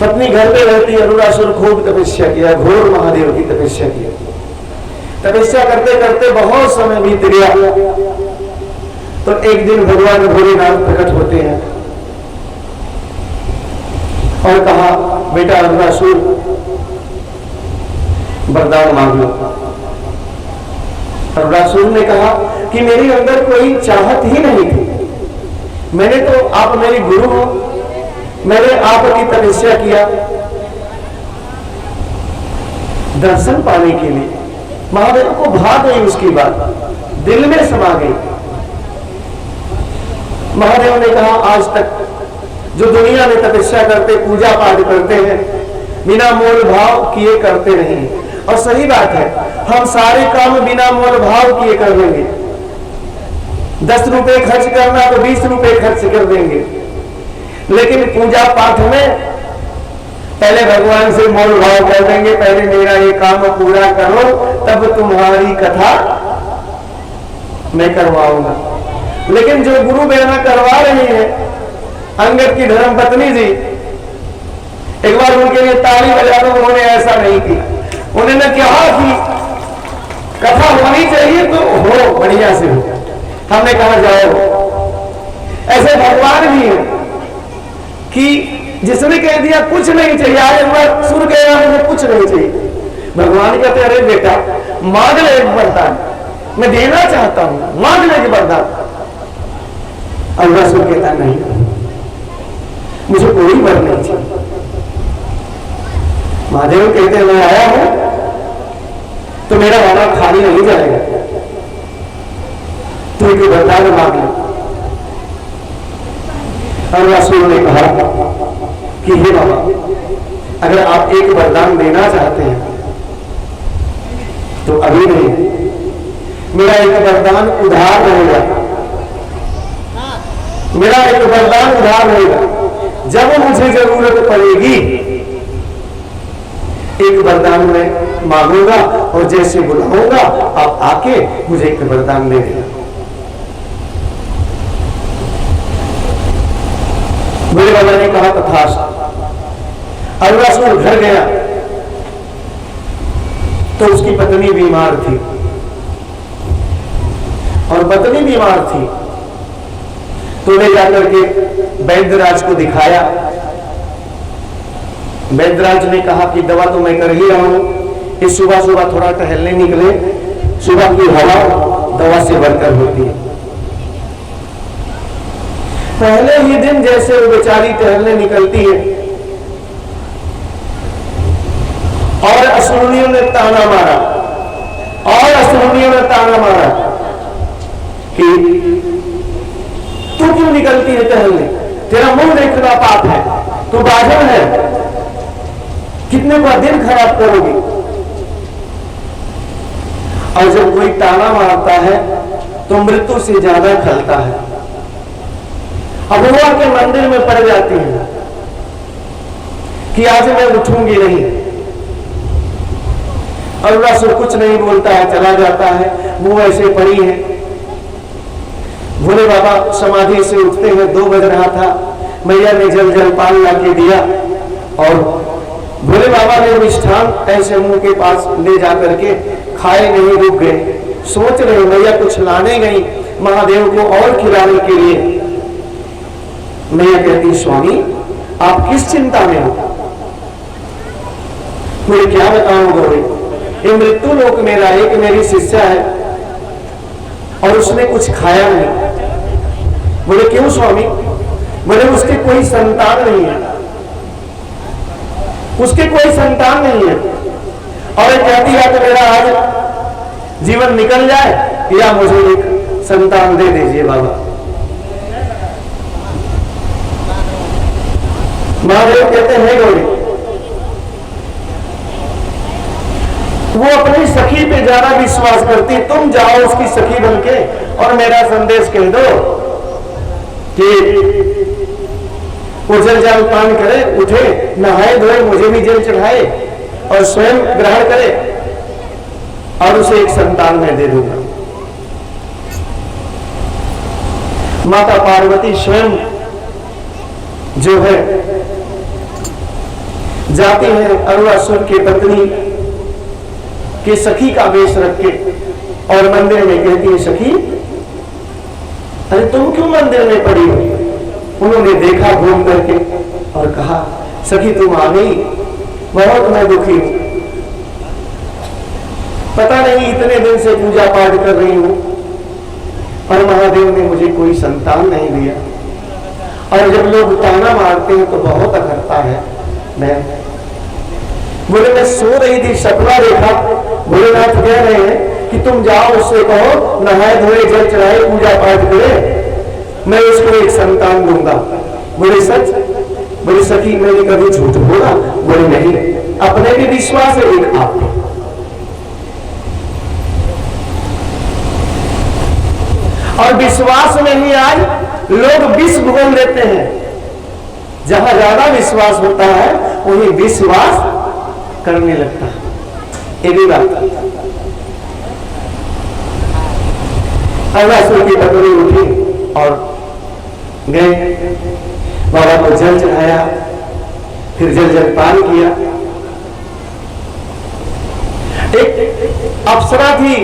पत्नी घर पे रहती, अरुणासुर खूब तपस्या किया, घोर महादेव की तपस्या किया। तपस्या करते करते बहुत समय बीत गया। तो एक दिन भगवान भोलेनाथ प्रकट होते हैं और कहा, बेटा अरुणासुर, वरदान मांग लो। अरुणासुर ने कहा कि मेरे अंदर कोई चाहत ही नहीं थी, मैंने तो, आप मेरे गुरु हो, मैंने आपकी तपस्या किया दर्शन पाने के लिए। महादेव को भा गई उसकी बात, दिल में समा गई। महादेव ने कहा, आज तक जो दुनिया में तपस्या करते, पूजा पाठ करते हैं, बिना मोल भाव किए करते नहीं। और सही बात है, हम सारे काम बिना मोल भाव किए कर लेंगे। 10 रुपए खर्च करना तो 20 रुपए खर्च कर देंगे, लेकिन पूजा पाठ में पहले भगवान से मोल भाव कर देंगे, पहले मेरा ये काम पूरा करो, तब तुम्हारी कथा मैं करवाऊंगा। लेकिन जो गुरु बहना करवा रही है, अंगद की धर्म पत्नी जी, एक बार उनके लिए ताली बजा दो। उन्होंने ऐसा नहीं किया, उन्होंने कहा कि कथा होनी चाहिए तो हो, बढ़िया से हो। हमने कहा जाओ। ऐसे भगवान भी है कि जिसने कह दिया कुछ नहीं चाहिए, आज एक बार सुर कह रहा मुझे कुछ नहीं चाहिए, भगवान कहते अरे बेटा मांग ले एक वरदान, मैं देना चाहता हूं, मांग ले एक वरदान। अरुणासुर कहता नहीं, मुझे कोई वर नहीं चाहिए। महादेव कहते मैं आया हूं तो मेरा वाला खाली नहीं जाएगा, तो एक वरदान मांग ले। अरुणासुर ने कहा कि हे बाबा, अगर आप एक वरदान देना चाहते हैं तो अभी नहीं, मेरा एक वरदान उधार रहेगा, मेरा एक वरदान उधार रहेगा। जब मुझे जरूरत पड़ेगी एक वरदान मैं मांगूंगा और जैसे बुलाऊंगा आप आके मुझे एक वरदान दे देना। मेरे बाबा ने कहा तथास्तु। अरुणासुर घर गया तो उसकी पत्नी बीमार थी, और पत्नी बीमार थी तो ले जाकर के वैद्यराज को दिखाया। वैद्यराज ने कहा कि दवा तो मैं कर ही रहा हूं, इस सुबह सुबह थोड़ा टहलने निकले, सुबह की हवा दवा से बढ़कर होती है। पहले ही दिन जैसे वो बेचारी टहलने निकलती है और असुरनियों ने ताना मारा, और असुरनियों ने ताना मारा कि तू क्यों निकलती है टहलने, तेरा मुंह देखना पाप है, तू बाझन है, कितने का दिन खराब करोगी। और जब कोई ताना मारता है तो मृत्यु से ज्यादा खलता है। अब वो आके मंदिर में पड़ जाती है कि आज मैं उठूंगी नहीं। अरुणासुर कुछ नहीं बोलता है, चला जाता है, वो ऐसे पड़ी है। भोले बाबा समाधि से उठते हैं, 2 बज रहा था, मैया ने जलपान ला के दिया और भोले बाबा ने मिष्ठान ऐसे मुंह के पास ले जाकर के खाए नहीं, रुक गए। सोच रहे मैया कुछ लाने गई महादेव को और खिलाने के लिए। मैया कहती स्वामी आप किस चिंता में हो? मुझे क्या बताऊं गौरी, ये मृत्यु लोक मेरा एक मेरी शिष्या है और उसने कुछ खाया नहीं। बोले क्यों स्वामी? बोले उसके कोई संतान नहीं है, उसके कोई संतान नहीं है, और कहती है कि मेरा आज जीवन निकल जाए या मुझे एक संतान दे दीजिए बाबा। महादेव कहते हैं गौरी, वो अपनी सखी पे ज्यादा विश्वास करती, तुम जाओ उसकी सखी बनके और मेरा संदेश कह दो कि वो जल पान करे, उठे, नहाए धोए, मुझे भी जल चढ़ाए और स्वयं ग्रहण करे और उसे एक संतान मैं दे दूंगा। माता पार्वती स्वयं जो है जाती है अरुणासुर की पत्नी के सखी का वेश रख के और मंदिर में कहती है, सखी अरे तुम क्यों मंदिर में पड़ी हो? उन्होंने देखा घूम करके और कहा, सखी तुम आ गई, बहुत मैं दुखी हूं, पता नहीं इतने दिन से पूजा पाठ कर रही हूं और महादेव ने मुझे कोई संतान नहीं दिया, और जब लोग ताना मारते हैं तो बहुत अखरता है। बोले मैं सो रही थी, सपना देखा, भोलेनाथ कह रहे हैं कि तुम जाओ उससे कहो नहाए धोए जल चढ़ाए पूजा पाठ करे, मैं उसको एक संतान दूंगा। बोले सच? बोले सखी मैंने कभी झूठ बोला? बोले नहीं, अपने भी विश्वास है एक आप पे। और विश्वास में ही आज लोग विष घोल देते हैं। जहां ज्यादा विश्वास होता है वही विश्वास करने लगता है। ये भी बात अरुणासुर की पत्नी उठी और गए, बाबा को जल चढ़ाया, फिर जलपान किया। एक अप्सरा थी,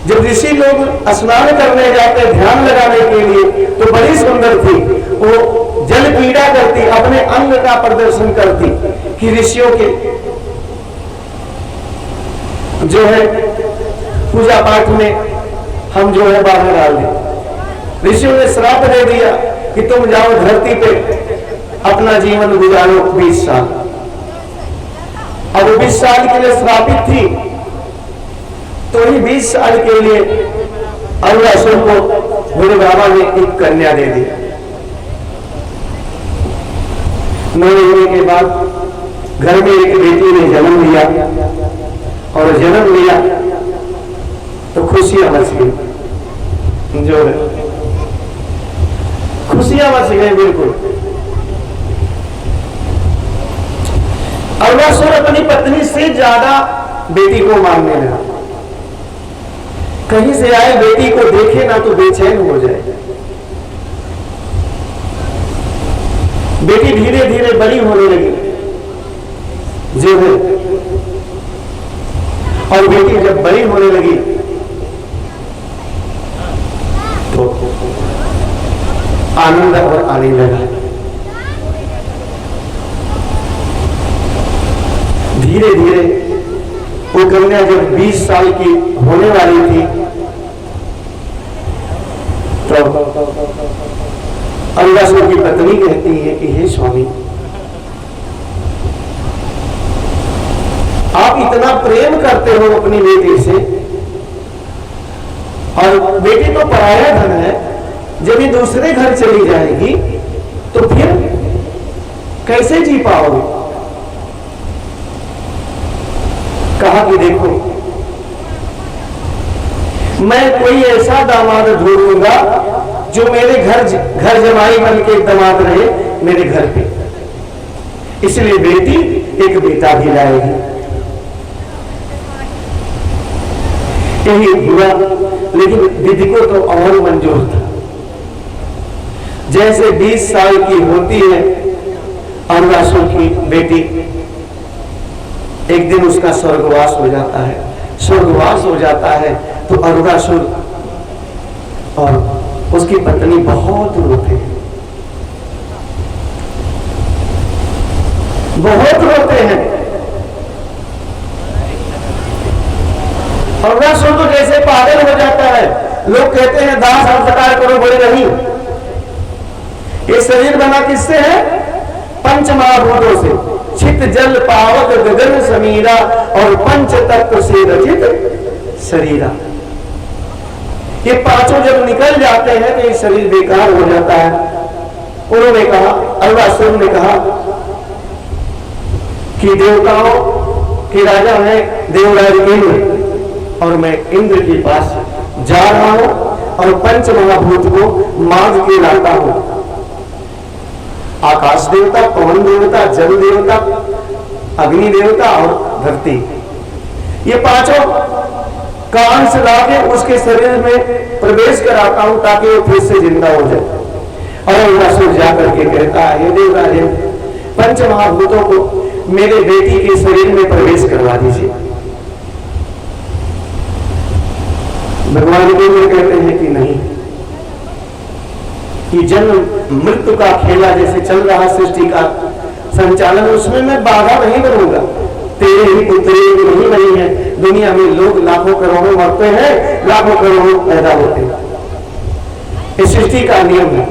जब ऋषि लोग स्नान करने जाते ध्यान लगाने के लिए तो बड़ी सुंदर थी, वो जल क्रीड़ा करती, अपने अंग का प्रदर्शन करती कि ऋषियों के जो है पूजा पाठ में हम जो है बाहर डाल दें। ऋषियों ने श्राप दे दिया कि तुम जाओ धरती पे अपना जीवन गुजारो 20 साल। अब 20 साल के लिए श्रापित थी, तो ही 20 साल के लिए अरुणासुर को भोले बाबा ने एक कन्या दे दी। 9 महीने के बाद घर में एक बेटी ने जन्म लिया, और जन्म लिया तो खुशियां मच गई, जो है खुशियां मच गई बिल्कुल। अरुणासुर अपनी पत्नी से ज्यादा बेटी को मानने लगा। कहीं से आए बेटी को देखे ना तो बेचैन हो जाए। बेटी धीरे धीरे बड़ी होने लगी, जो है, और बेटी जब बड़ी होने लगी तो आनंद और आने लगा। धीरे धीरे वो कन्या जब 20 साल की होने वाली थी तो अरुणासुर की पत्नी कहती है कि हे स्वामी, आप इतना प्रेम करते हो अपनी बेटी से, और बेटी तो पराया धन है, जब ये दूसरे घर चली जाएगी तो फिर कैसे जी पाओगे? कहा कि देखो, मैं कोई ऐसा दामाद ढूंढूंगा जो मेरे घर जमाई बन के दामाद रहे मेरे घर पे। इसलिए बेटी एक बेटा भी लाएगी। यही हुआ, लेकिन विधि को तो और मंजूर था। जैसे 20 साल की होती है अरुणासुर की बेटी, एक दिन उसका स्वर्गवास हो जाता है। स्वर्गवास हो जाता है तो अरुणासुर और उसकी पत्नी बहुत रोते हैं, बहुत रोते हैं। अरुणासुर तो जैसे पागल हो जाता है। लोग कहते हैं दाह संस्कार करो, बोले नहीं, ये शरीर बना किससे है? पंच महाभूतों से, चित जल पावक गगन समीरा और पंच तत्व से रचित शरीरा। ये पांचों जब निकल जाते हैं तो ये शरीर बेकार हो जाता है। उन्होंने कहा, अरुणासुर ने कहा कि देवताओं के राजा है देवराज इंद्र, और मैं इंद्र के पास जा रहा हूं और पंच महाभूत को मांग के लाता हूं। आकाश देवता, पवन देवता, जल देवता, अग्नि देवता और धरती, ये पांचों का अंश लाके उसके शरीर में प्रवेश कराता हूं ताकि वो फिर से जिंदा हो जाए। और अरुणासुर जाकर के कहता है, हे देवराज, पंच महाभूतों को मेरे बेटी के शरीर में प्रवेश करवा दीजिए। भगवान इंद्र कहते हैं कि नहीं, कि जन्म मृत्यु का खेला जैसे चल रहा सृष्टि का संचालन, उसमें मैं बाधा नहीं बनूंगा। तेरे ही पुत्री नहीं बनी है, दुनिया में लोग लाखों करोड़ों मरते हैं, लाखों करोड़ों पैदा होते हैं, इस सृष्टि का नियम है।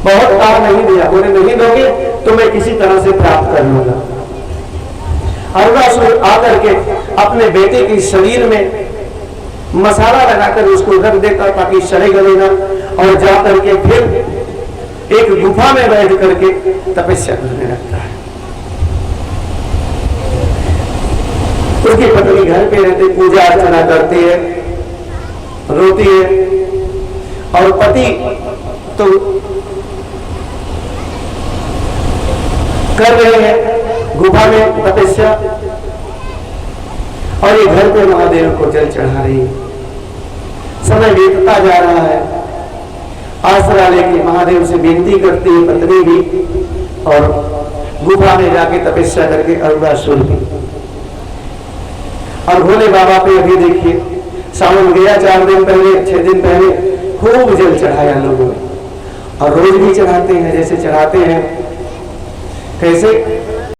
बहुत काल नहीं दिया, बोले नहीं दोगे तो मैं किसी तरह से प्राप्त कर लूंगा। अरुणासुर आकर के अपने बेटे के शरीर में मसाला लगाकर उसको रख देता ताकि सड़े गले ना, और जा करके फिर एक गुफा में बैठ करके तपस्या करने लगता है। उसकी पत्नी घर पे रहती, पूजा अर्चना करती है, रोती है, और पति तो कर रहे हैं गुफा में तपस्या, और ये घर पे महादेव को जल चढ़ा रही है। समय बीतता जा रहा है, आसरा लेके महादेव से विनती करती है पत्नी भी, और गुफा में जाके तपस्या करके अरुणासुर भी। और भोले बाबा पे अभी देखिए, सावन गया 4 दिन पहले, 6 दिन पहले खूब जल चढ़ाया लोगों ने, और रोज भी चढ़ाते हैं, जैसे चढ़ाते हैं कैसे